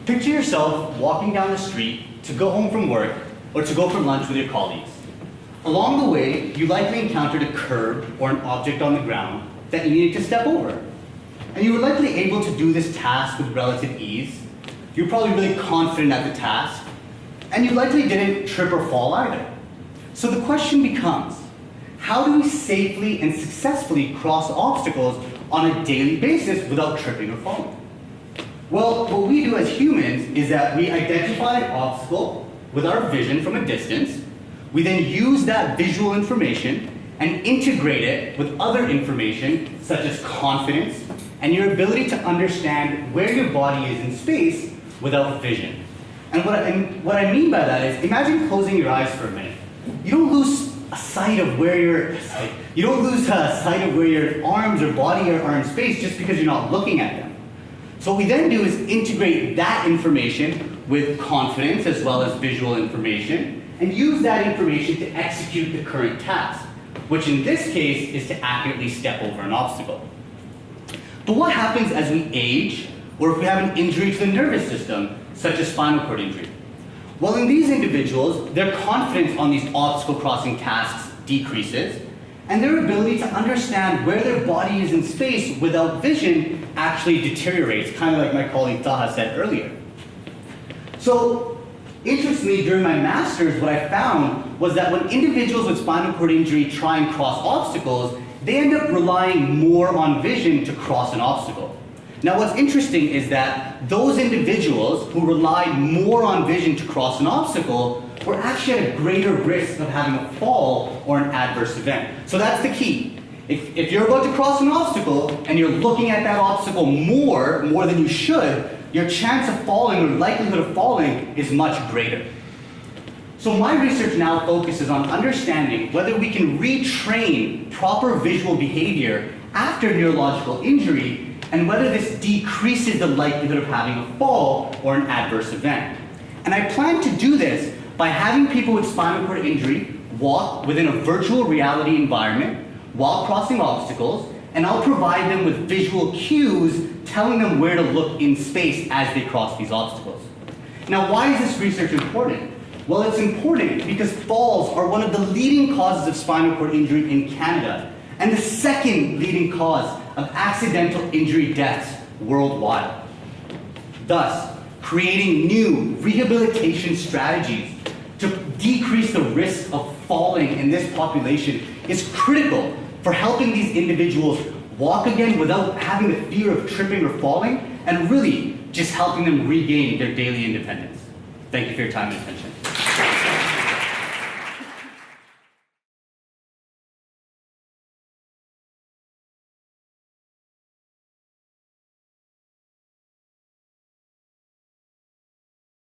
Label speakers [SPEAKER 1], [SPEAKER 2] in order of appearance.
[SPEAKER 1] Picture yourself walking down the street to go home from work or to go for lunch with your colleagues. Along the way, you likely encountered a curb or an object on the ground that you needed to step over. And you were likely able to do this task with relative ease. You're probably really confident at the task, and you likely didn't trip or fall either. So the question becomes, how do we safely and successfully cross obstacles on a daily basis without tripping or falling? Well, what we do as humans is that we identify an obstacle with our vision from a distance. We then use that visual information and integrate it with other information such as confidence and your ability to understand where your body is in space without vision. And what I mean by that is, imagine closing your eyes for a minute. You don't lose sight of where your arms or body are in space just because you're not looking at them. So what we then do is integrate that information with confidence as well as visual information and use that information to execute the current task, which in this case is to accurately step over an obstacle. But what happens as we age or if we have an injury to the nervous system, such as spinal cord injury? Well, in these individuals, their confidence on these obstacle crossing tasks decreases, and their ability to understand where their body is in space without vision actually deteriorates, kind of like my colleague Taha said earlier. So, interestingly, during my master's, what I found was that when individuals with spinal cord injury try and cross obstacles, they end up relying more on vision to cross an obstacle. Now, what's interesting is that those individuals who relied more on vision to cross an obstacle were actually at a greater risk of having a fall or an adverse event. So that's the key. If you're about to cross an obstacle and you're looking at that obstacle more than you should, your chance of falling or likelihood of falling is much greater. So my research now focuses on understanding whether we can retrain proper visual behavior after neurological injury and whether this decreases the likelihood of having a fall or an adverse event. And I plan to do this by having people with spinal cord injury walk within a virtual reality environment while crossing obstacles, and I'll provide them with visual cues telling them where to look in space as they cross these obstacles. Now, why is this research important? Well, it's important because falls are one of the leading causes of spinal cord injury in Canada, and the second leading cause of accidental injury deaths worldwide. Thus, creating new rehabilitation strategies to decrease the risk of falling in this population is critical for helping these individuals walk again without having the fear of tripping or falling, and really just helping them regain their daily independence. Thank you for your time and attention.